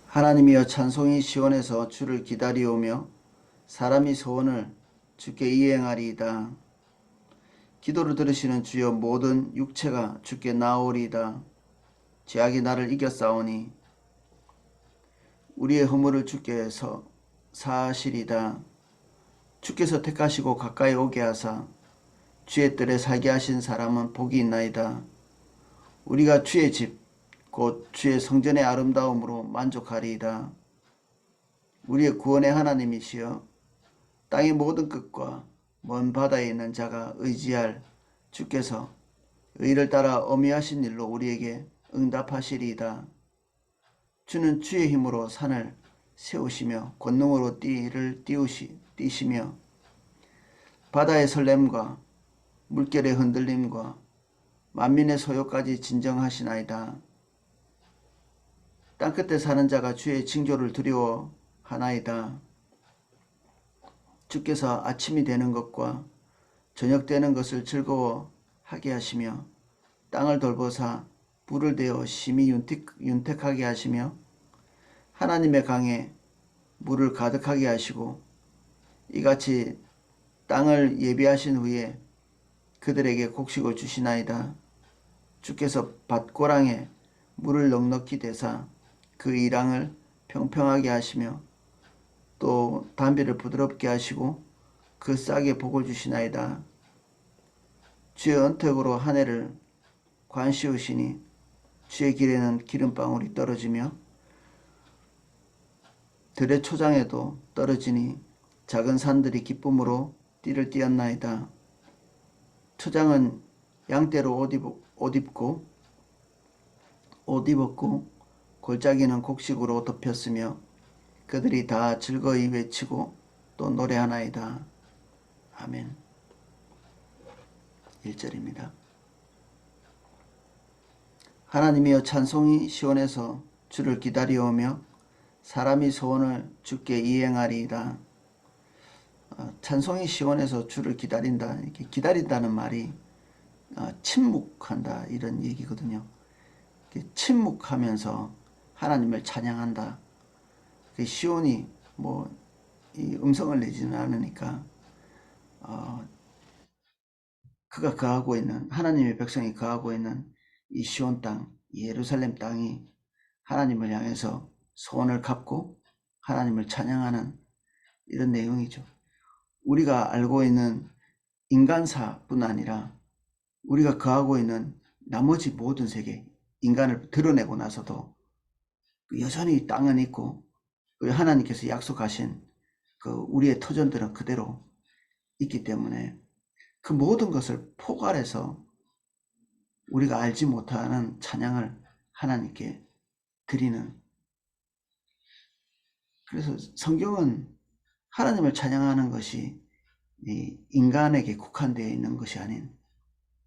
하나님이여 찬송이 시온에서 주를 기다리오며 사람이 소원을 주께 이행하리이다. 기도를 들으시는 주여 모든 육체가 주께 나오리이다. 죄악이 나를 이겼사오니 우리의 허물을 주께서 사하시리이다. 주께서 택하시고 가까이 오게 하사 주의 뜰에 살게 하신 사람은 복이 있나이다. 우리가 주의 집 곧 주의 성전의 아름다움으로 만족하리이다. 우리의 구원의 하나님이시여 땅의 모든 끝과 먼 바다에 있는 자가 의지할 주께서 의를 따라 어미하신 일로 우리에게 응답하시리이다. 주는 주의 힘으로 산을 세우시며 권능으로 띠를 띄시며 바다의 설렘과 물결의 흔들림과 만민의 소요까지 진정하시나이다. 땅끝에 사는 자가 주의 징조를 두려워하나이다. 주께서 아침이 되는 것과 저녁 되는 것을 즐거워하게 하시며 땅을 돌보사 불을 대어 심히 윤택하게 하시며 하나님의 강에 물을 가득하게 하시고 이같이 땅을 예비하신 후에 그들에게 곡식을 주시나이다. 주께서 밭고랑에 물을 넉넉히 대사 그 이랑을 평평하게 하시며 또 담비를 부드럽게 하시고 그 싹에 복을 주시나이다. 주의 언택으로 한 해를 관시우시니 주의 길에는 기름방울이 떨어지며 들의 초장에도 떨어지니 작은 산들이 기쁨으로 띠를 띄었나이다. 초장은 양떼로 옷 입었고 골짜기는 곡식으로 덮였으며 그들이 다 즐거이 외치고 또 노래하나이다. 아멘. 1절입니다. 하나님이여 찬송이 시온에서 주를 기다리오며 사람이 소원을 주께 이행하리이다. 찬송이 시온에서 주를 기다린다. 이렇게 기다린다는 말이 침묵한다 이런 얘기거든요. 침묵하면서 하나님을 찬양한다. 시온이 이 음성을 내지는 않으니까 그가 거하고 있는 하나님의 백성이 거하고 있는 이 시온 땅, 예루살렘 땅이 하나님을 향해서 소원을 갚고 하나님을 찬양하는 이런 내용이죠. 우리가 알고 있는 인간사뿐 아니라 우리가 거하고 있는 나머지 모든 세계, 인간을 드러내고 나서도 여전히 땅은 있고 하나님께서 약속하신 그 우리의 터전들은 그대로 있기 때문에 그 모든 것을 포괄해서 우리가 알지 못하는 찬양을 하나님께 드리는, 그래서 성경은 하나님을 찬양하는 것이 인간에게 국한되어 있는 것이 아닌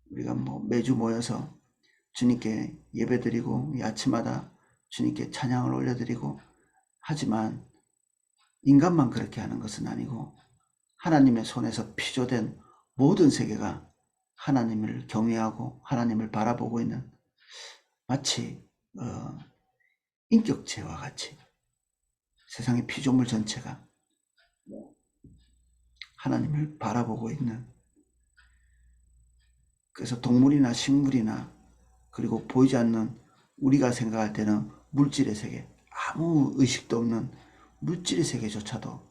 우리가 매주 모여서 주님께 예배드리고 아침마다 주님께 찬양을 올려드리고 하지만 인간만 그렇게 하는 것은 아니고 하나님의 손에서 피조된 모든 세계가 하나님을 경외하고 하나님을 바라보고 있는 마치 인격체와 같이 세상의 피조물 전체가 하나님을 바라보고 있는, 그래서 동물이나 식물이나 그리고 보이지 않는 우리가 생각할 때는 물질의 세계, 아무 의식도 없는 물질의 세계조차도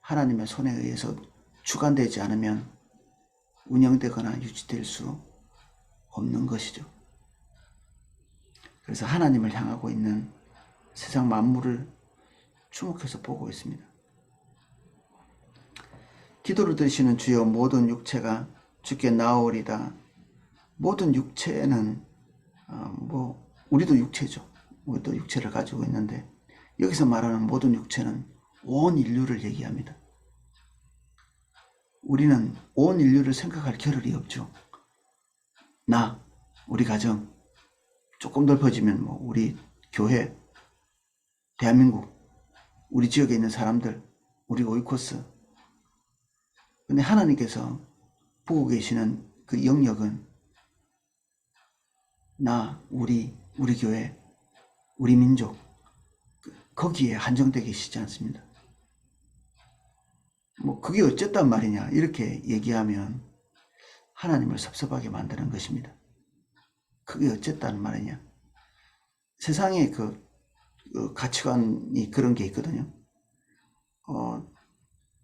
하나님의 손에 의해서 주관되지 않으면 운영되거나 유지될 수 없는 것이죠. 그래서 하나님을 향하고 있는 세상 만물을 주목해서 보고 있습니다. 기도를 들으시는 주여 모든 육체가 주께 나오리다. 모든 육체는 우리도 육체죠. 우리도 육체를 가지고 있는데 여기서 말하는 모든 육체는 온 인류를 얘기합니다. 우리는 온 인류를 생각할 겨를이 없죠. 우리 가정, 조금 넓어지면 우리 교회, 대한민국, 우리 지역에 있는 사람들, 우리 오이코스. 근데 하나님께서 보고 계시는 그 영역은 우리 교회, 우리 민족, 거기에 한정되어 계시지 않습니다. 뭐 그게 어쨌단 말이냐 이렇게 얘기하면 하나님을 섭섭하게 만드는 것입니다. 그게 어쨌다는 말이냐. 세상에 가치관이 그런 게 있거든요.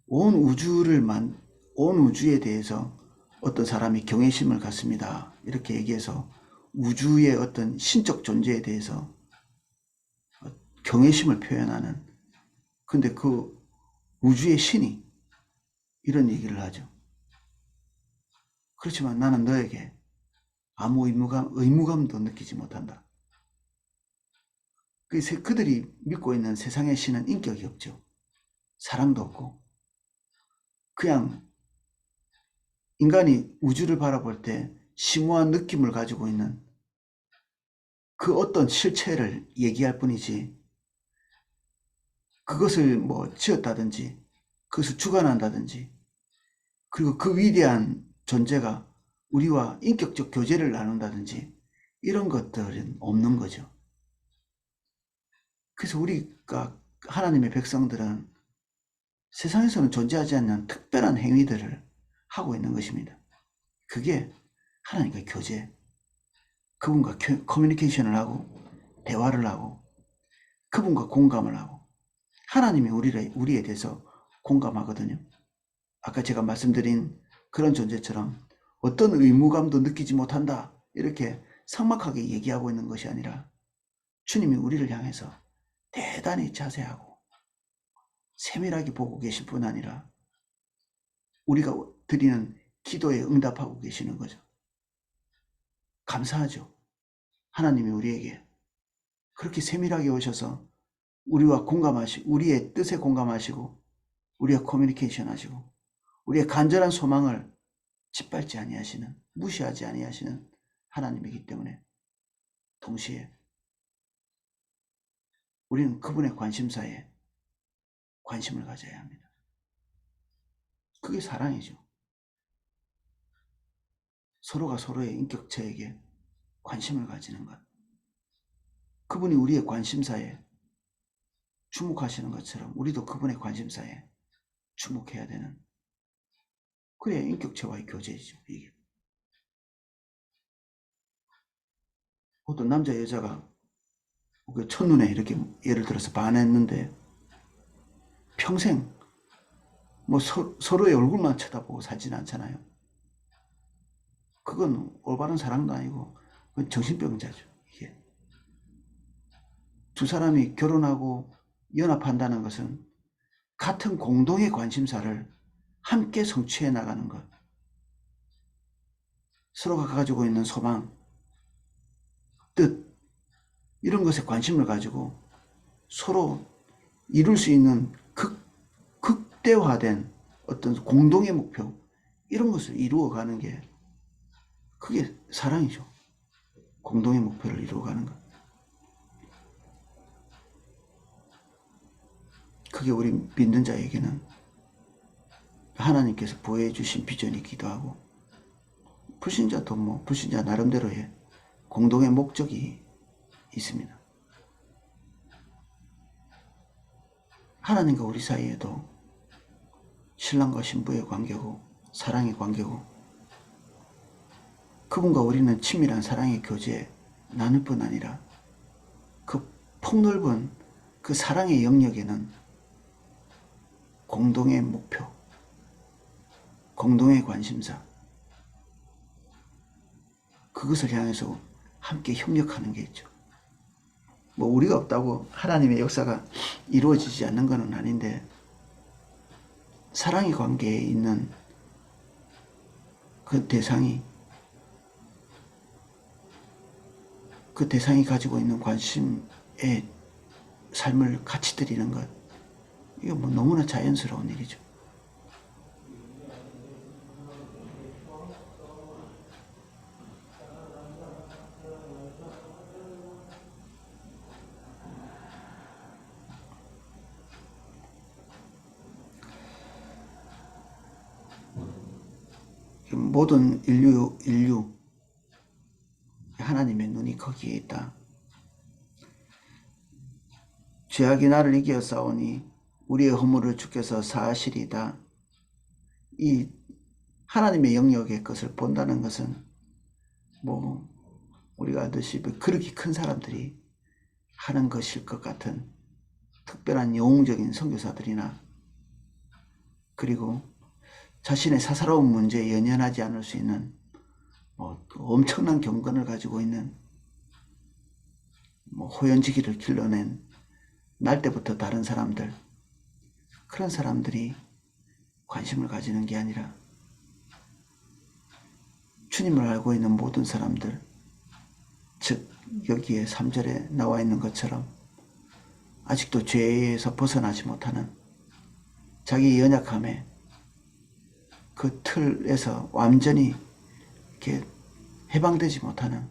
온 우주에 대해서 어떤 사람이 경외심을 갖습니다. 이렇게 얘기해서 우주의 어떤 신적 존재에 대해서 경외심을 표현하는, 근데 그 우주의 신이 이런 얘기를 하죠. 그렇지만 나는 너에게 아무 의무감도 느끼지 못한다. 그들이 믿고 있는 세상의 신은 인격이 없죠. 사랑도 없고, 그냥 인간이 우주를 바라볼 때 심오한 느낌을 가지고 있는 그 어떤 실체를 얘기할 뿐이지, 그것을 뭐 지었다든지 그것을 주관한다든지, 그리고 그 위대한 존재가 우리와 인격적 교제를 나눈다든지 이런 것들은 없는 거죠. 그래서 우리가 하나님의 백성들은 세상에서는 존재하지 않는 특별한 행위들을 하고 있는 것입니다. 그게 하나님과 교제, 그분과 커뮤니케이션을 하고 대화를 하고 그분과 공감을 하고, 하나님이 우리에 대해서 공감하거든요. 아까 제가 말씀드린 그런 존재처럼 어떤 의무감도 느끼지 못한다 이렇게 삭막하게 얘기하고 있는 것이 아니라, 주님이 우리를 향해서 대단히 자세하고 세밀하게 보고 계실 뿐 아니라 우리가 드리는 기도에 응답하고 계시는 거죠. 감사하죠. 하나님이 우리에게 그렇게 세밀하게 오셔서 우리의 뜻에 공감하시고 우리와 커뮤니케이션 하시고 우리의 간절한 소망을 짓밟지 아니하시는, 무시하지 아니하시는 하나님이기 때문에 동시에 우리는 그분의 관심사에 관심을 가져야 합니다. 그게 사랑이죠. 서로가 서로의 인격체에게 관심을 가지는 것. 그분이 우리의 관심사에 주목하시는 것처럼 우리도 그분의 관심사에 주목해야 되는, 그래야 인격체와의 교제이죠. 이게 어떤 남자 여자가 첫눈에 이렇게 예를 들어서 반했는데 평생 뭐 서로의 얼굴만 쳐다보고 살지는 않잖아요. 그건 올바른 사랑도 아니고 그건 정신병자죠. 이게 두 사람이 결혼하고 연합한다는 것은 같은 공동의 관심사를 함께 성취해 나가는 것, 서로가 가지고 있는 소망, 뜻, 이런 것에 관심을 가지고 서로 이룰 수 있는 극대화된 어떤 공동의 목표, 이런 것을 이루어가는 게 그게 사랑이죠. 공동의 목표를 이루어가는 것. 그게 우리 믿는 자에게는 하나님께서 부여해 주신 비전이기도 하고, 불신자도 뭐 불신자 나름대로의 공동의 목적이 있습니다. 하나님과 우리 사이에도 신랑과 신부의 관계고 사랑의 관계고, 그분과 우리는 친밀한 사랑의 교제 나눌 뿐 아니라 그 폭넓은 그 사랑의 영역에는 공동의 목표, 공동의 관심사, 그것을 향해서 함께 협력하는 게 있죠. 뭐 우리가 없다고 하나님의 역사가 이루어지지 않는 것은 아닌데, 사랑의 관계에 있는 그 대상이 가지고 있는 관심에 삶을 같이 드리는 것, 이게 뭐 너무나 자연스러운 일이죠. 모든 인류 하나님의 눈이 거기에 있다. 죄악이 나를 이겨 싸우니 우리의 허물을 주께서 사하시리다. 이 하나님의 영역의 것을 본다는 것은 뭐 우리가 알듯이 그렇게 큰 사람들이 하는 것일 것 같은 특별한 영웅적인 선교사들이나 그리고 자신의 사사로운 문제에 연연하지 않을 수 있는 엄청난 경건을 가지고 있는 호연지기를 길러낸 날 때부터 다른 사람들, 그런 사람들이 관심을 가지는 게 아니라 주님을 알고 있는 모든 사람들, 즉 여기에 3절에 나와 있는 것처럼 아직도 죄에서 벗어나지 못하는 자기 연약함에 그 틀에서 완전히 이렇게 해방되지 못하는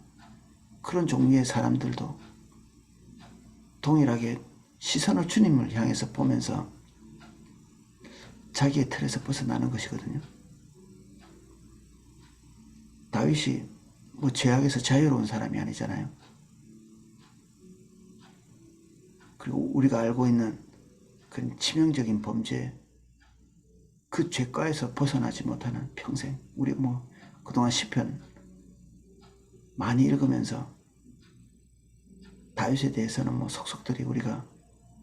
그런 종류의 사람들도 동일하게 시선을 주님을 향해서 보면서 자기의 틀에서 벗어나는 것이거든요. 다윗이 죄악에서 자유로운 사람이 아니잖아요. 그리고 우리가 알고 있는 그런 치명적인 범죄, 그 죄가에서 벗어나지 못하는 평생, 우리 그동안 시편 많이 읽으면서 다윗에 대해서는 속속들이 우리가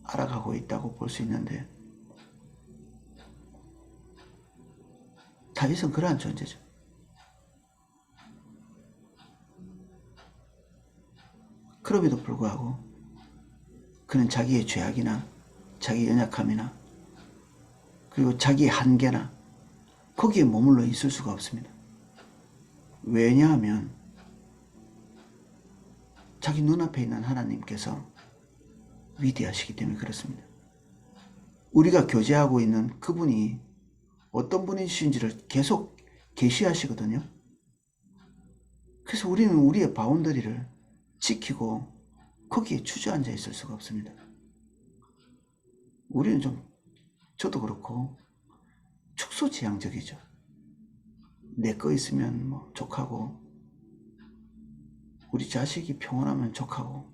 알아가고 있다고 볼 수 있는데, 다윗은 그러한 존재죠. 그럼에도 불구하고 그는 자기의 죄악이나 자기 연약함이나 그리고 자기의 한계나 거기에 머물러 있을 수가 없습니다. 왜냐하면 자기 눈앞에 있는 하나님께서 위대하시기 때문에 그렇습니다. 우리가 교제하고 있는 그분이 어떤 분이신지를 계속 계시하시거든요. 그래서 우리는 우리의 바운더리를 지키고 거기에 주저앉아 있을 수가 없습니다. 우리는 저도 그렇고 축소지향적이죠. 내 거 있으면 족하고 우리 자식이 평온하면 족하고,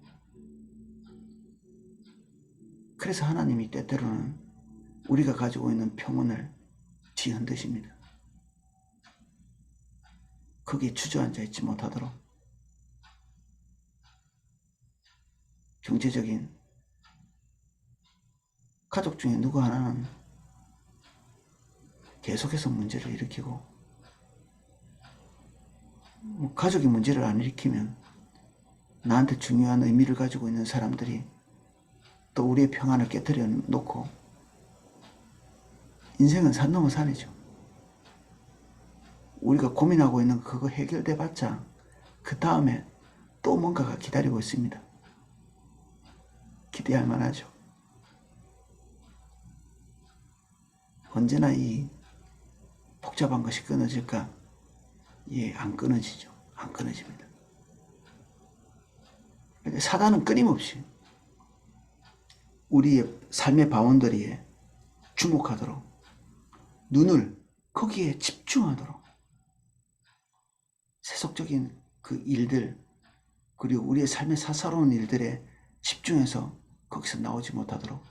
그래서 하나님이 때때로는 우리가 가지고 있는 평온을 뒤흔드십니다. 거기에 주저앉아 있지 못하도록 경제적인 가족 중에 누구 하나는 계속해서 문제를 일으키고, 가족이 문제를 안 일으키면 나한테 중요한 의미를 가지고 있는 사람들이 또 우리의 평안을 깨뜨려 놓고, 인생은 산 넘어 산이죠. 우리가 고민하고 있는 그거 해결돼 봤자 그 다음에 또 뭔가가 기다리고 있습니다. 기대할 만하죠. 언제나 이 복잡한 것이 끊어질까? 예, 안 끊어지죠. 안 끊어집니다. 사단은 끊임없이 우리의 삶의 바운더리에 주목하도록, 눈을 거기에 집중하도록, 세속적인 그 일들, 그리고 우리의 삶의 사사로운 일들에 집중해서 거기서 나오지 못하도록,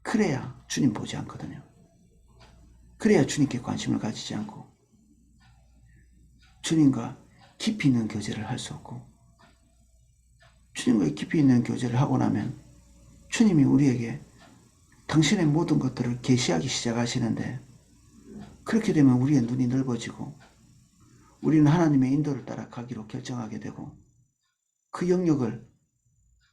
그래야 주님 보지 않거든요. 그래야 주님께 관심을 가지지 않고 주님과 깊이 있는 교제를 할 수 없고, 주님과 깊이 있는 교제를 하고 나면 주님이 우리에게 당신의 모든 것들을 계시하기 시작하시는데, 그렇게 되면 우리의 눈이 넓어지고 우리는 하나님의 인도를 따라 가기로 결정하게 되고, 그 영역을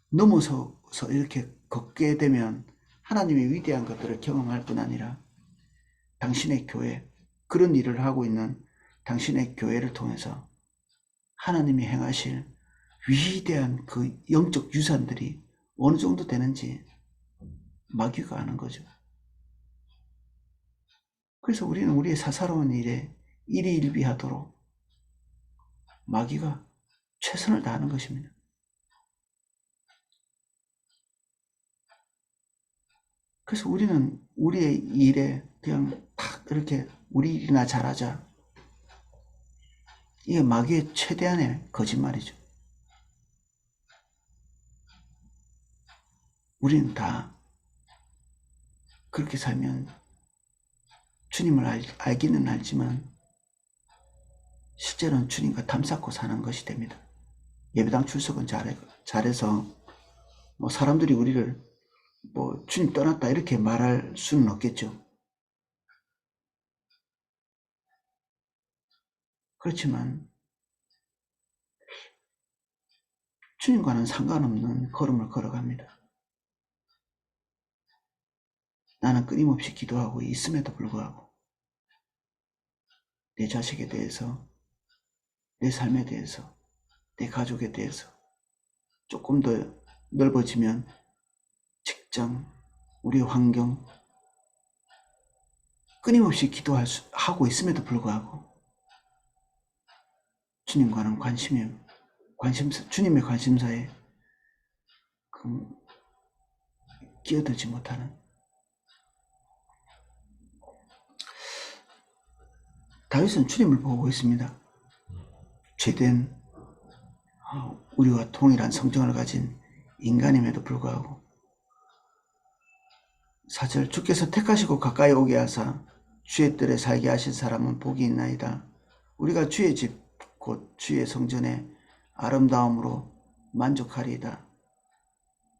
넘어서서 이렇게 걷게 되면 하나님의 위대한 것들을 경험할 뿐 아니라 당신의 교회, 그런 일을 하고 있는 당신의 교회를 통해서 하나님이 행하실 위대한 그 영적 유산들이 어느 정도 되는지 마귀가 아는 거죠. 그래서 우리는 우리의 사사로운 일에 일희일비하도록 마귀가 최선을 다하는 것입니다. 그래서 우리는 우리의 일에 그냥 탁 이렇게 우리 일이나 잘하자, 이게 마귀의 최대한의 거짓말이죠. 우리는 다 그렇게 살면 주님을 알기는 알지만 실제로는 주님과 담쌓고 사는 것이 됩니다. 예배당 출석은 잘해서 뭐 사람들이 우리를 뭐 주님 떠났다 이렇게 말할 수는 없겠죠. 그렇지만 주님과는 상관없는 걸음을 걸어갑니다. 나는 끊임없이 기도하고 있음에도 불구하고 내 자식에 대해서, 내 삶에 대해서, 내 가족에 대해서 조금 더 넓어지면 직장, 우리 환경 끊임없이 기도하고 있음에도 불구하고 주님과는 주님의 관심사에 끼어들지 못하는, 다윗은 주님을 보고 있습니다. 죄된 우리와 동일한 성정을 가진 인간임에도 불구하고 4절 주께서 택하시고 가까이 오게 하사 주의 뜰에 살게 하신 사람은 복이 있나이다. 우리가 주의 집 곧 주의 성전의 아름다움으로 만족하리이다.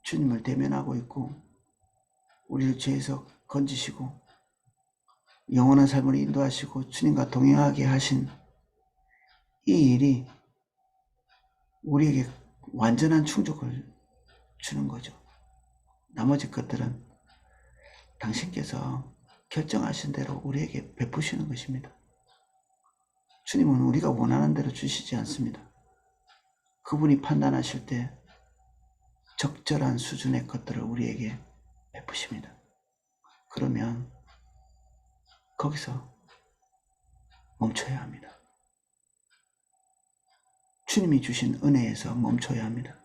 주님을 대면하고 있고 우리를 죄에서 건지시고 영원한 삶을 인도하시고 주님과 동행하게 하신 이 일이 우리에게 완전한 충족을 주는 거죠. 나머지 것들은 당신께서 결정하신 대로 우리에게 베푸시는 것입니다. 주님은 우리가 원하는 대로 주시지 않습니다. 그분이 판단하실 때 적절한 수준의 것들을 우리에게 베푸십니다. 그러면 거기서 멈춰야 합니다. 주님이 주신 은혜에서 멈춰야 합니다.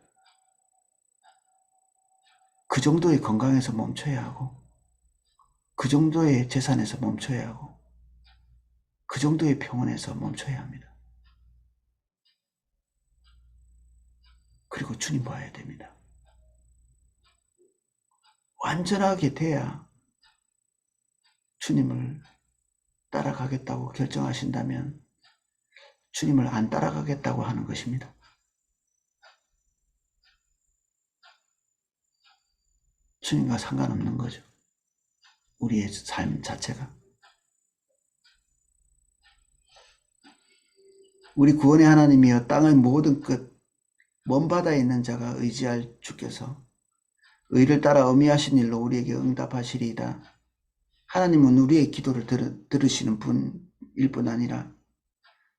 그 정도의 건강에서 멈춰야 하고 그 정도의 재산에서 멈춰야 하고 그 정도의 평온에서 멈춰야 합니다. 그리고 주님 봐야 됩니다. 완전하게 돼야 주님을 따라가겠다고 결정하신다면 주님을 안 따라가겠다고 하는 것입니다. 주님과 상관없는 거죠. 우리의 삶 자체가. 우리 구원의 하나님이여 땅의 모든 끝 먼 바다에 있는 자가 의지할 주께서 의를 따라 어미하신 일로 우리에게 응답하시리이다. 하나님은 우리의 기도를 들으시는 분일 뿐 아니라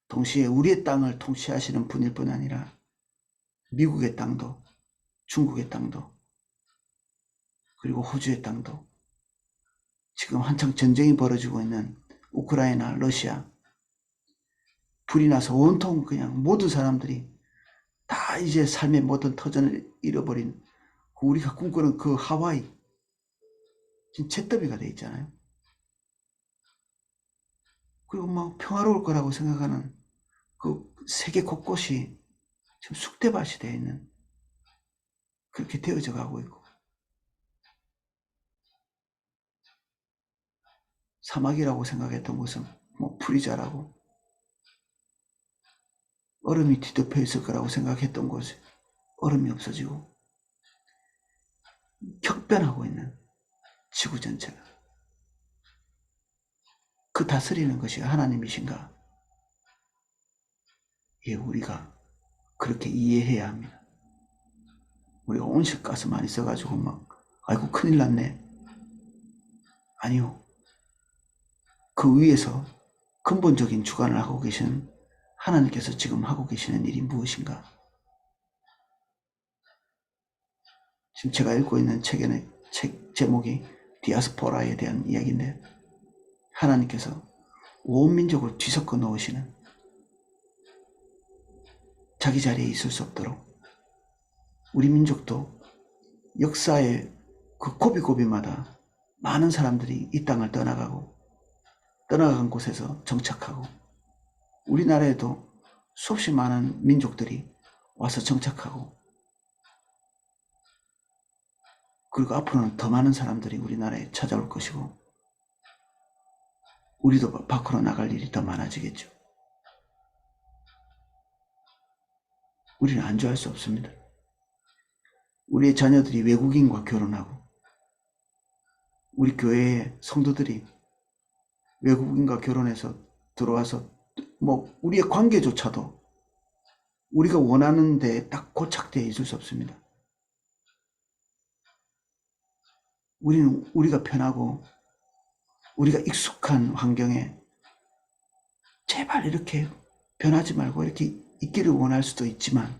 동시에 우리의 땅을 통치하시는 분일 뿐 아니라 미국의 땅도 중국의 땅도 그리고 호주의 땅도 지금 한창 전쟁이 벌어지고 있는 우크라이나, 러시아 불이 나서 온통 그냥 모든 사람들이 다 이제 삶의 모든 터전을 잃어버린 우리가 꿈꾸는 그 하와이 지금 잿더미가 돼 있잖아요. 그리고 막 평화로울 거라고 생각하는 그 세계 곳곳이 지금 쑥대밭이 되어 있는 그렇게 되어져 가고 있고 사막이라고 생각했던 곳은 뭐 풀이 자라고 얼음이 뒤덮여 있을 거라고 생각했던 곳이 얼음이 없어지고 격변하고 있는 지구 전체가 그 다스리는 것이 하나님이신가? 예, 우리가 그렇게 이해해야 합니다. 우리가 온실가스 많이 써가지고 막 아이고 큰일 났네. 아니요. 그 위에서 근본적인 주관을 하고 계신 하나님께서 지금 하고 계시는 일이 무엇인가? 지금 제가 읽고 있는 책 제목이 디아스포라에 대한 이야기인데 하나님께서 온 민족을 뒤섞어 놓으시는 자기 자리에 있을 수 없도록 우리 민족도 역사의 그 고비고비마다 많은 사람들이 이 땅을 떠나간 곳에서 정착하고 우리나라에도 수없이 많은 민족들이 와서 정착하고 그리고 앞으로는 더 많은 사람들이 우리나라에 찾아올 것이고 우리도 밖으로 나갈 일이 더 많아지겠죠. 우리는 안주할 수 없습니다. 우리의 자녀들이 외국인과 결혼하고 우리 교회의 성도들이 외국인과 결혼해서 들어와서 우리의 관계조차도 우리가 원하는 데에 딱 고착되어 있을 수 없습니다. 우리는 우리가 편하고 우리가 익숙한 환경에 제발 이렇게 변하지 말고 이렇게 있기를 원할 수도 있지만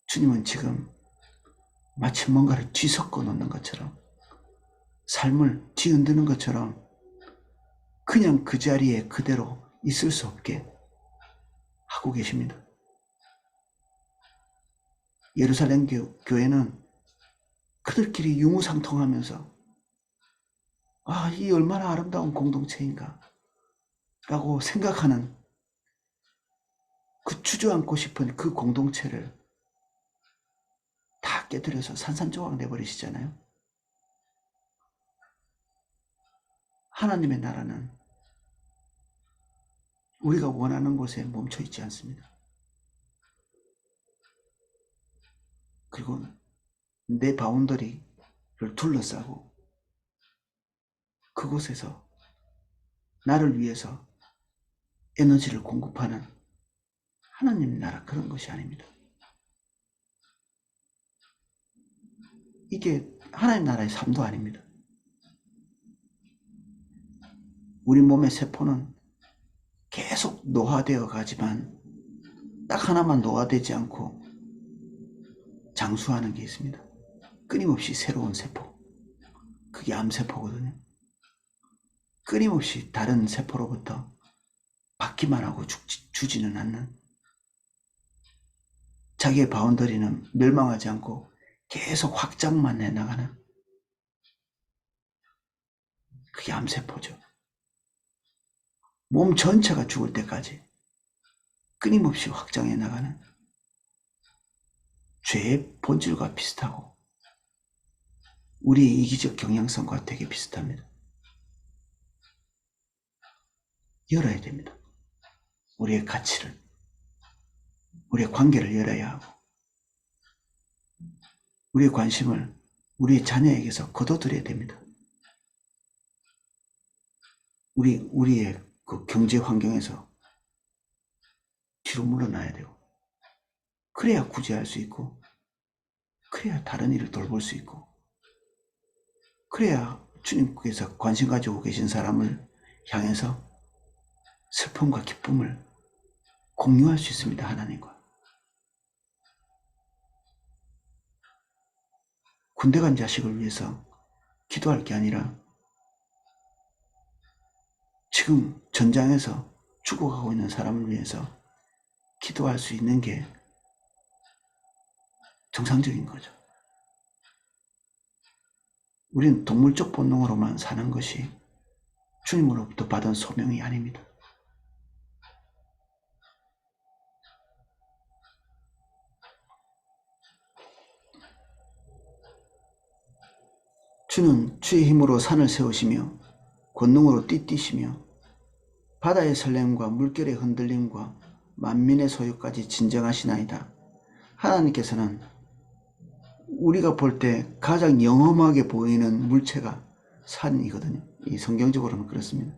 주님은 지금 마치 뭔가를 뒤섞어 놓는 것처럼 삶을 뒤흔드는 것처럼 그냥 그 자리에 그대로 있을 수 없게 하고 계십니다. 예루살렘 교회는 그들끼리 유무상통하면서 이 얼마나 아름다운 공동체인가 라고 생각하는 그 주저앉고 싶은 그 공동체를 다 깨뜨려서 산산조각 내버리시잖아요. 하나님의 나라는 우리가 원하는 곳에 멈춰 있지 않습니다. 그리고 내 바운더리를 둘러싸고 그곳에서 나를 위해서 에너지를 공급하는 하나님 나라 그런 것이 아닙니다. 이게 하나님 나라의 삶도 아닙니다. 우리 몸의 세포는 계속 노화되어 가지만 딱 하나만 노화되지 않고 장수하는 게 있습니다. 끊임없이 새로운 세포. 그게 암세포거든요. 끊임없이 다른 세포로부터 받기만 하고 주지는 않는 자기의 바운더리는 멸망하지 않고 계속 확장만 해나가는 그게 암세포죠. 몸 전체가 죽을 때까지 끊임없이 확장해 나가는 죄의 본질과 비슷하고 우리의 이기적 경향성과 되게 비슷합니다. 열어야 됩니다. 우리의 가치를, 우리의 관계를 열어야 하고 우리의 관심을 우리의 자녀에게서 거둬들여야 됩니다. 우리의 그 경제 환경에서 뒤로 물러나야 되고 그래야 구제할 수 있고 그래야 다른 일을 돌볼 수 있고 그래야 주님께서 관심 가지고 계신 사람을 향해서 슬픔과 기쁨을 공유할 수 있습니다. 하나님과. 군대 간 자식을 위해서 기도할 게 아니라 지금 전장에서 죽어가고 있는 사람을 위해서 기도할 수 있는 게 정상적인 거죠. 우리는 동물적 본능으로만 사는 것이 주님으로부터 받은 소명이 아닙니다. 주는 주의 힘으로 산을 세우시며 권능으로 띠띠시며 바다의 설렘과 물결의 흔들림과 만민의 소유까지 진정하시나이다. 하나님께서는 우리가 볼 때 가장 영험하게 보이는 물체가 산이거든요. 이 성경적으로는 그렇습니다.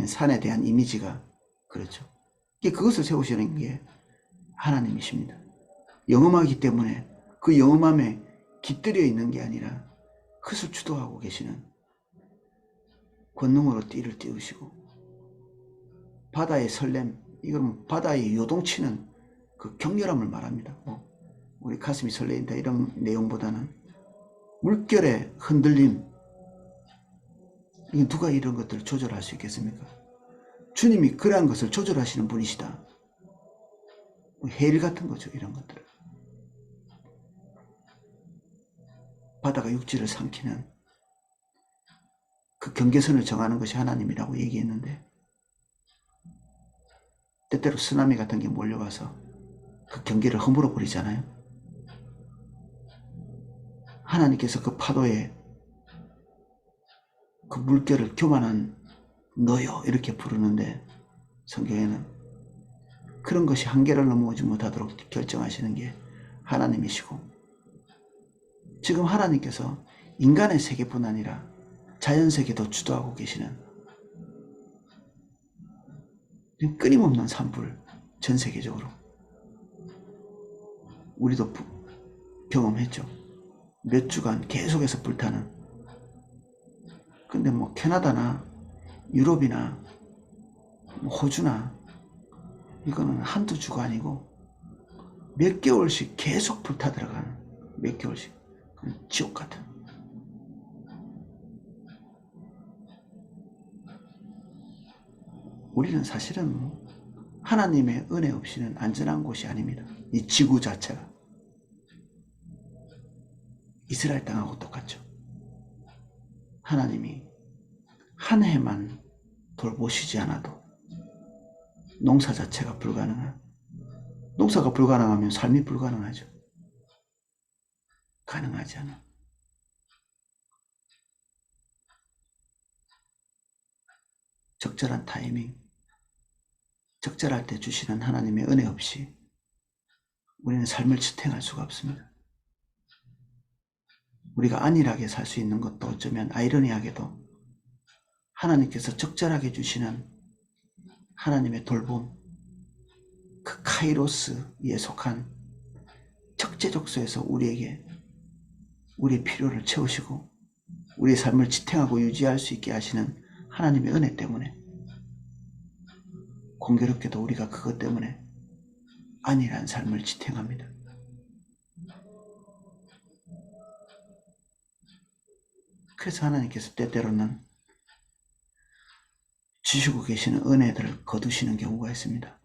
산에 대한 이미지가 그렇죠. 그것을 세우시는 게 하나님이십니다. 영험하기 때문에 그 영험함에 깃들여 있는 게 아니라 그것을 주도하고 계시는 권능으로 띠를 띄우시고 바다의 설렘, 이건 바다의 요동치는 그 격렬함을 말합니다. 우리 가슴이 설레인다 이런 내용보다는 물결의 흔들림, 누가 이런 것들을 조절할 수 있겠습니까? 주님이 그러한 것을 조절하시는 분이시다. 해일 같은 거죠. 이런 것들을. 바다가 육지를 삼키는 그 경계선을 정하는 것이 하나님이라고 얘기했는데 때때로 쓰나미 같은 게 몰려와서 그 경계를 허물어 버리잖아요. 하나님께서 그 파도에 그 물결을 교만한 너요 이렇게 부르는데, 성경에는 그런 것이 한계를 넘어오지 못하도록 결정하시는 게 하나님이시고, 지금 하나님께서 인간의 세계뿐 아니라 자연세계도 주도하고 계시는 끊임없는 산불, 전 세계적으로 우리도 경험했죠. 몇 주간 계속해서 불타는. 근데 뭐 캐나다나 유럽이나 뭐 호주나 이거는 한두 주가 아니고 몇 개월씩 계속 불타 들어가는, 몇 개월씩 지옥 같은. 우리는 사실은 하나님의 은혜 없이는 안전한 곳이 아닙니다. 이 지구 자체가 이스라엘 땅하고 똑같죠. 하나님이 한 해만 돌보시지 않아도 농사 자체가 불가능한, 농사가 불가능하면 삶이 불가능하죠. 가능하지 않아. 적절한 타이밍, 적절할 때 주시는 하나님의 은혜 없이 우리는 삶을 지탱할 수가 없습니다. 우리가 안일하게 살 수 있는 것도 어쩌면 아이러니하게도 하나님께서 적절하게 주시는 하나님의 돌봄, 그 카이로스에 속한 적재적소에서 우리에게 우리의 필요를 채우시고 우리의 삶을 지탱하고 유지할 수 있게 하시는 하나님의 은혜 때문에, 공교롭게도 우리가 그것 때문에 안일한 삶을 지탱합니다. 그래서 하나님께서 때때로는 주시고 계시는 은혜들을 거두시는 경우가 있습니다.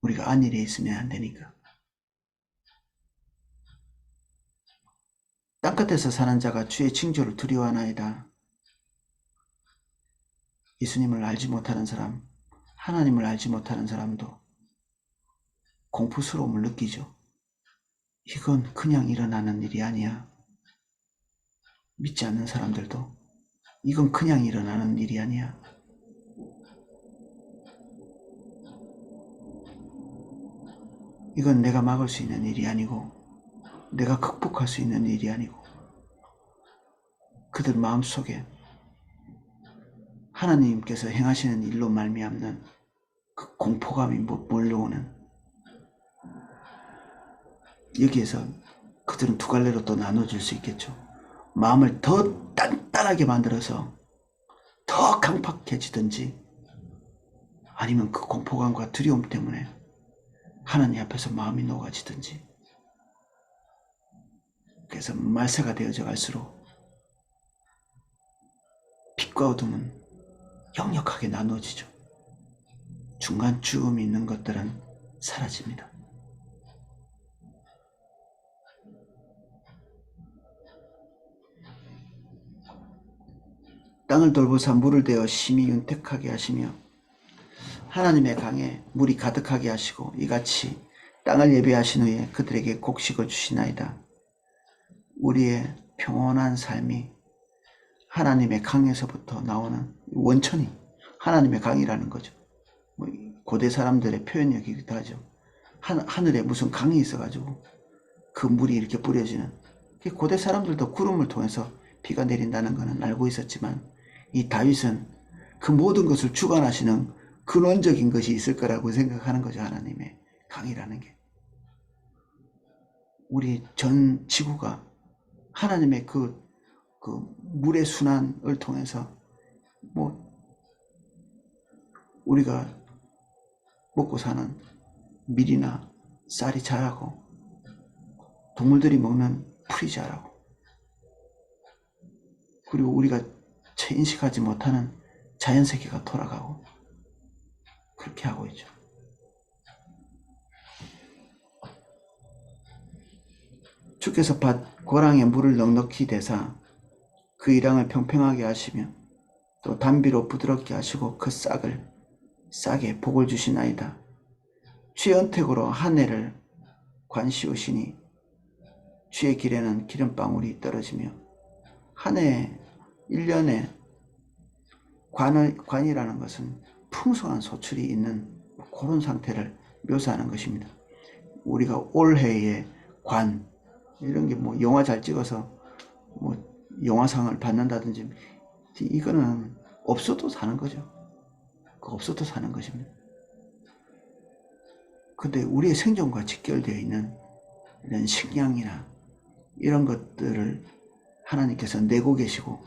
우리가 안일해 있으면 안 되니까. 땅끝에서 사는 자가 주의 징조를 두려워하나이다. 예수님을 알지 못하는 사람, 하나님을 알지 못하는 사람도 공포스러움을 느끼죠. 이건 그냥 일어나는 일이 아니야. 믿지 않는 사람들도 이건 그냥 일어나는 일이 아니야. 이건 내가 막을 수 있는 일이 아니고 내가 극복할 수 있는 일이 아니고, 그들 마음속에 하나님께서 행하시는 일로 말미암는 그 공포감이 몰려오는, 여기에서 그들은 두 갈래로 또 나눠질 수 있겠죠. 마음을 더 단단하게 만들어서 더 강팍해지든지, 아니면 그 공포감과 두려움 때문에 하나님 앞에서 마음이 녹아지든지. 그래서 말세가 되어져 갈수록 빛과 어둠은 역력하게 나눠지죠. 중간쯤 있는 것들은 사라집니다. 땅을 돌보사 물을 대어 심히 윤택하게 하시며 하나님의 강에 물이 가득하게 하시고, 이같이 땅을 예비하신 후에 그들에게 곡식을 주시나이다. 우리의 평온한 삶이 하나님의 강에서부터 나오는 원천이 하나님의 강이라는 거죠. 고대 사람들의 표현이기도 하죠. 하늘에 무슨 강이 있어가지고 그 물이 이렇게 뿌려지는, 고대 사람들도 구름을 통해서 비가 내린다는 것은 알고 있었지만, 이 다윗은 그 모든 것을 주관하시는 근원적인 것이 있을 거라고 생각하는 거죠. 하나님의 강이라는 게. 우리 전 지구가 하나님의 그 물의 순환을 통해서 우리가 먹고 사는 밀이나 쌀이 자라고, 동물들이 먹는 풀이 자라고, 그리고 우리가 채 인식하지 못하는 자연세계가 돌아가고, 그렇게 하고 있죠. 주께서 밭 고랑에 물을 넉넉히 대사 그 이랑을 평평하게 하시며 또 단비로 부드럽게 하시고 그 싹을 싸게 복을 주시나이다. 주의 언택으로 한 해를 관시우시니 주의 길에는 기름방울이 떨어지며 한 해 1년에 관이라는 것은 풍성한 소출이 있는 그런 상태를 묘사하는 것입니다. 우리가 올해의 관 이런 게 뭐 영화 잘 찍어서 뭐 영화상을 받는다든지 이거는 없어도 사는 거죠. 없어도 사는 것입니다. 근데 우리의 생존과 직결되어 있는 이런 식량이나 이런 것들을 하나님께서 내고 계시고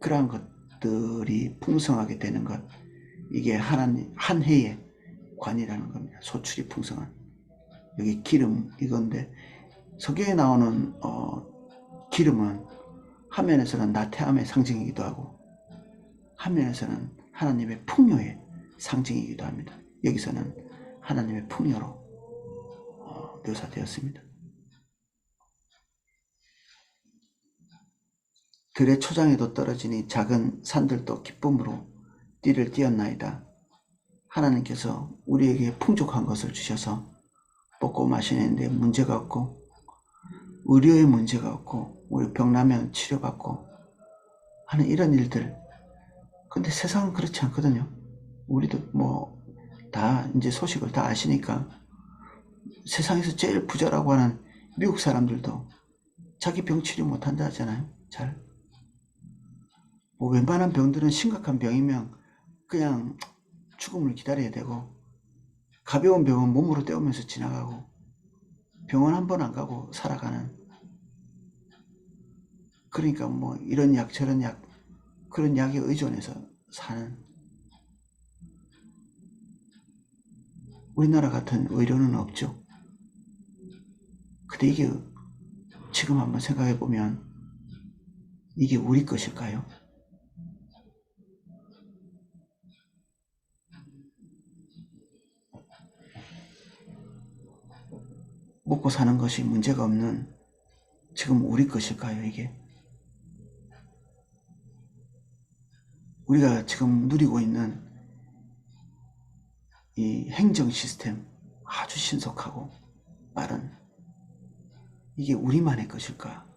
그러한 것들이 풍성하게 되는 것, 이게 하나님 한 해의 관이라는 겁니다. 소출이 풍성한. 여기 기름 이건데 성경에 나오는 기름은 한면에서는 나태함의 상징이기도 하고 한면에서는 하나님의 풍요의 상징이기도 합니다. 여기서는 하나님의 풍요로 묘사되었습니다. 들의 초장에도 떨어지니 작은 산들도 기쁨으로 띠를 띄었나이다. 하나님께서 우리에게 풍족한 것을 주셔서 먹고 마시는데 문제가 없고 의료에 문제가 없고 우리 병나면 치료받고 하는 이런 일들. 근데 세상은 그렇지 않거든요. 우리도 뭐 다 이제 소식을 다 아시니까 세상에서 제일 부자라고 하는 미국 사람들도 자기 병 치료 못한다 하잖아요. 잘. 뭐 웬만한 병들은 심각한 병이면 그냥 죽음을 기다려야 되고 가벼운 병은 몸으로 때우면서 지나가고 병원 한 번 안 가고 살아가는, 그러니까 뭐 이런 약 저런 약 그런 약에 의존해서 사는, 우리나라 같은 의료는 없죠. 근데 이게 지금 한번 생각해 보면 이게 우리 것일까요? 먹고 사는 것이 문제가 없는 지금 우리 것일까요? 이게 우리가 지금 누리고 있는 이 행정 시스템 아주 신속하고 빠른, 이게 우리만의 것일까?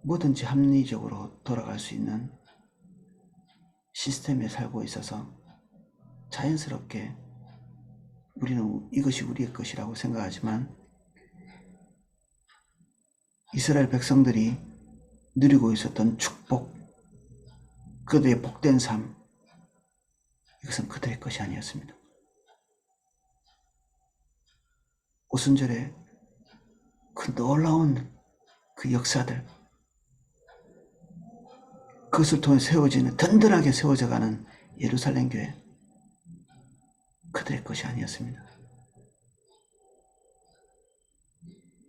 뭐든지 합리적으로 돌아갈 수 있는 시스템에 살고 있어서 자연스럽게 우리는 이것이 우리의 것이라고 생각하지만 이스라엘 백성들이 누리고 있었던 축복, 그들의 복된 삶, 이것은 그들의 것이 아니었습니다. 오순절에 그 놀라운 그 역사들, 그것을 통해 세워지는, 든든하게 세워져가는 예루살렘 교회, 그들의 것이 아니었습니다.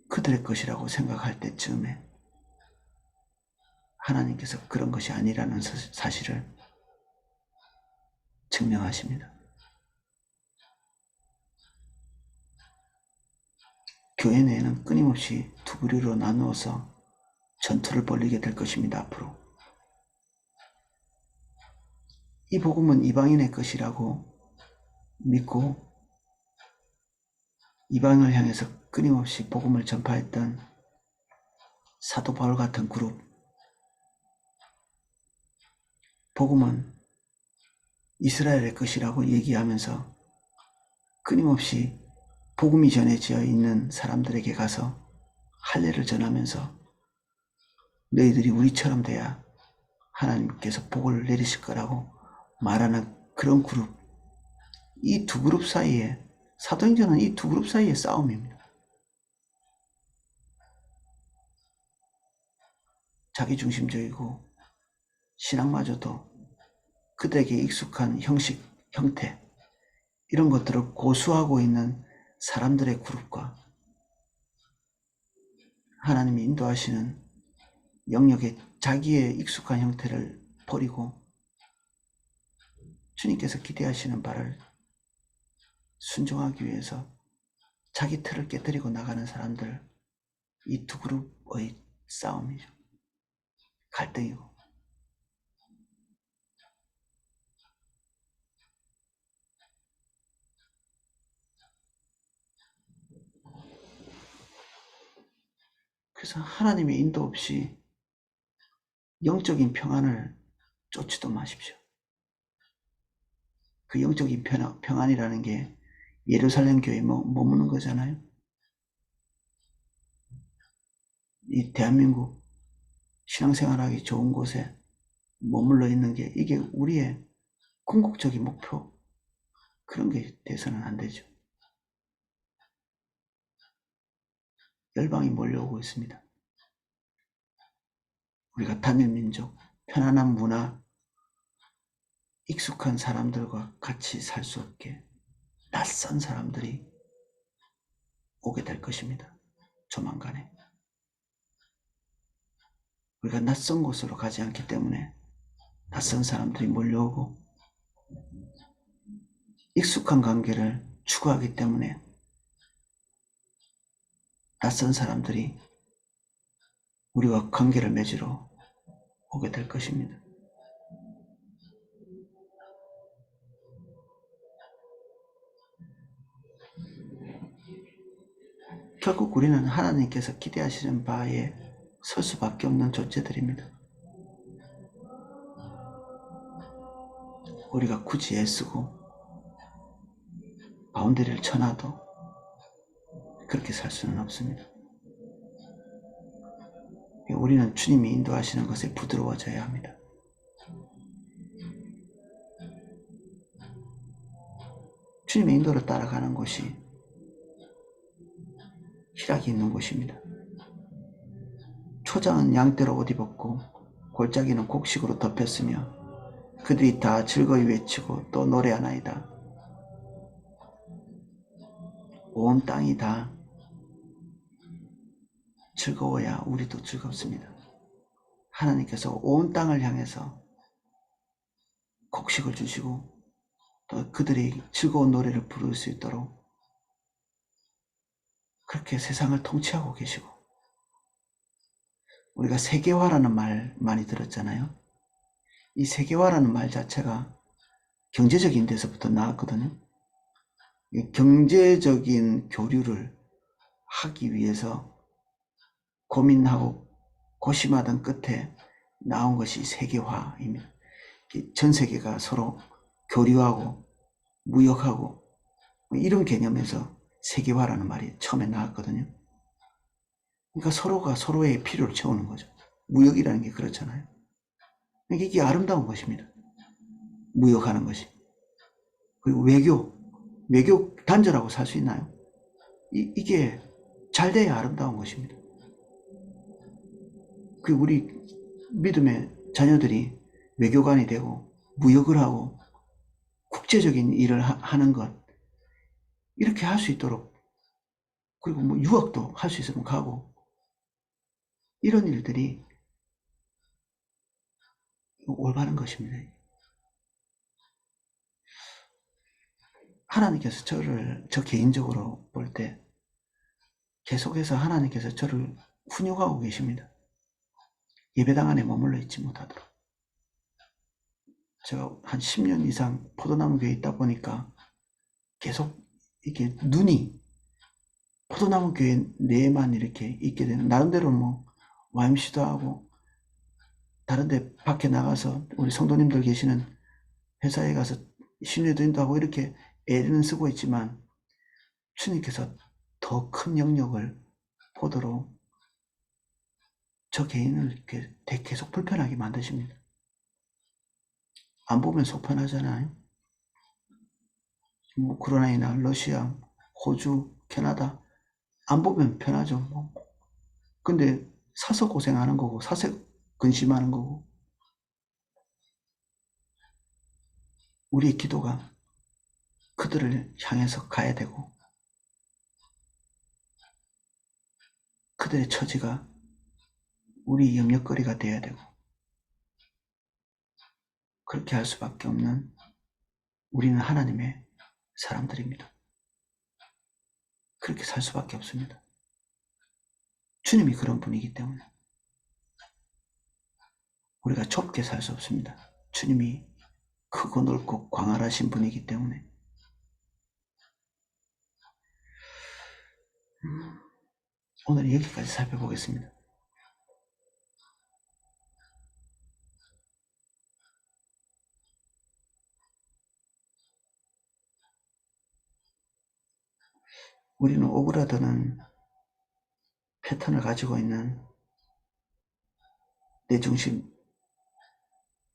그들의 것이라고 생각할 때쯤에 하나님께서 그런 것이 아니라는 사실을 증명하십니다. 교회 내에는 끊임없이 두 부류로 나누어서 전투를 벌이게 될 것입니다. 앞으로 이 복음은 이방인의 것이라고 믿고 이방을 향해서 끊임없이 복음을 전파했던 사도 바울 같은 그룹, 복음은 이스라엘의 것이라고 얘기하면서 끊임없이 복음이 전해져 있는 사람들에게 가서 할례를 전하면서 너희들이 우리처럼 돼야 하나님께서 복을 내리실 거라고 말하는 그런 그룹, 이 두 그룹 사이에, 사도행전은 이 두 그룹 사이의 싸움입니다. 자기중심적이고 신앙마저도 그들에게 익숙한 형식, 형태, 이런 것들을 고수하고 있는 사람들의 그룹과 하나님이 인도하시는 영역에 자기의 익숙한 형태를 버리고 주님께서 기대하시는 바를 순종하기 위해서 자기 틀을 깨뜨리고 나가는 사람들, 이 두 그룹의 싸움이죠. 갈등이고. 그래서 하나님의 인도 없이 영적인 평안을 쫓지도 마십시오. 그 영적인 평안이라는 게 예루살렘 교회에 머무는 거잖아요. 이 대한민국 신앙생활하기 좋은 곳에 머물러 있는 게 이게 우리의 궁극적인 목표, 그런 게 돼서는 안 되죠. 열방이 몰려오고 있습니다. 우리가 단일민족, 편안한 문화, 익숙한 사람들과 같이 살 수 없게 낯선 사람들이 오게 될 것입니다. 조만간에. 우리가 낯선 곳으로 가지 않기 때문에 낯선 사람들이 몰려오고 익숙한 관계를 추구하기 때문에 낯선 사람들이 우리와 관계를 맺으러 오게 될 것입니다. 결국 우리는 하나님께서 기대하시는 바에 설 수밖에 없는 존재들입니다. 우리가 굳이 애쓰고 바운더리를 쳐놔도 그렇게 살 수는 없습니다. 우리는 주님이 인도하시는 것에 부드러워져야 합니다. 주님의 인도를 따라가는 곳이 희락이 있는 곳입니다. 초장은 양떼로 옷 입었고 골짜기는 곡식으로 덮였으며 그들이 다 즐거이 외치고 또 노래하나이다. 온 땅이 다 즐거워야 우리도 즐겁습니다. 하나님께서 온 땅을 향해서 곡식을 주시고 또 그들이 즐거운 노래를 부를 수 있도록 그렇게 세상을 통치하고 계시고, 우리가 세계화라는 말 많이 들었잖아요. 이 세계화라는 말 자체가 경제적인 데서부터 나왔거든요. 경제적인 교류를 하기 위해서 고민하고 고심하던 끝에 나온 것이 세계화입니다. 전 세계가 서로 교류하고 무역하고 이런 개념에서 세계화라는 말이 처음에 나왔거든요. 그러니까 서로가 서로의 필요를 채우는 거죠. 무역이라는 게 그렇잖아요. 이게 아름다운 것입니다. 무역하는 것이. 그리고 외교 단절하고 살 수 있나요? 이게 잘 돼야 아름다운 것입니다. 우리 믿음의 자녀들이 외교관이 되고 무역을 하고 국제적인 일을 하는 것, 이렇게 할 수 있도록, 그리고 유학도 할 수 있으면 가고, 이런 일들이 올바른 것입니다. 하나님께서 저 개인적으로 볼 때 계속해서 하나님께서 저를 훈육하고 계십니다. 예배당 안에 머물러 있지 못하도록. 제가 한 10년 이상 포도나무 교회에 있다 보니까 계속 이렇게 눈이 포도나무 교회 내에만 이렇게 있게 되는, 나름대로 YMC도 하고 다른데 밖에 나가서 우리 성도님들 계시는 회사에 가서 신뢰도 하고 이렇게 애는 쓰고 있지만, 주님께서 더 큰 영역을 보도록 저 개인을 이렇게 계속 불편하게 만드십니다. 안 보면 속편하잖아요. 우크라이나, 러시아, 호주, 캐나다 안 보면 편하죠. 근데 사서 고생하는 거고, 사서 근심하는 거고. 우리의 기도가 그들을 향해서 가야 되고, 그들의 처지가 우리 염려거리가 되어야 되고, 그렇게 할 수밖에 없는 우리는 하나님의 사람들입니다. 그렇게 살 수밖에 없습니다. 주님이 그런 분이기 때문에 우리가 좁게 살 수 없습니다. 주님이 크고 넓고 광활하신 분이기 때문에. 오늘 여기까지 살펴보겠습니다. 우리는 오그라드는 패턴을 가지고 있는 내 중심,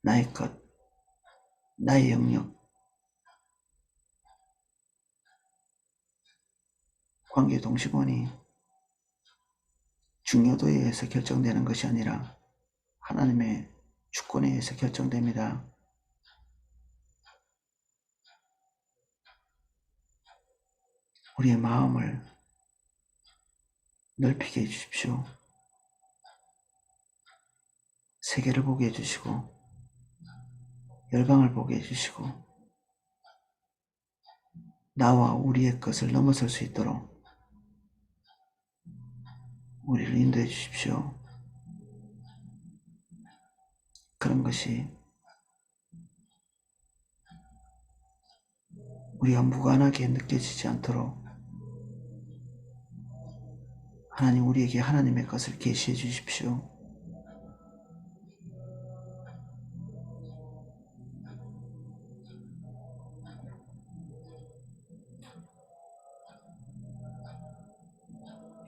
나의 것, 나의 영역, 관계 동식원이 중요도에 의해서 결정되는 것이 아니라 하나님의 주권에 의해서 결정됩니다. 우리의 마음을 넓히게 해주십시오. 세계를 보게 해주시고 열방을 보게 해주시고 나와 우리의 것을 넘어설 수 있도록 우리를 인도해 주십시오. 그런 것이 우리가 무관하게 느껴지지 않도록 하나님 우리에게 하나님의 것을 계시해 주십시오.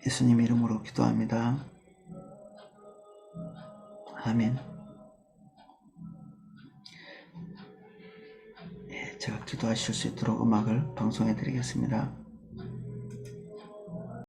예수님 이름으로 기도합니다. 아멘. 제가 기도하실 수 있도록 음악을 방송해 드리겠습니다.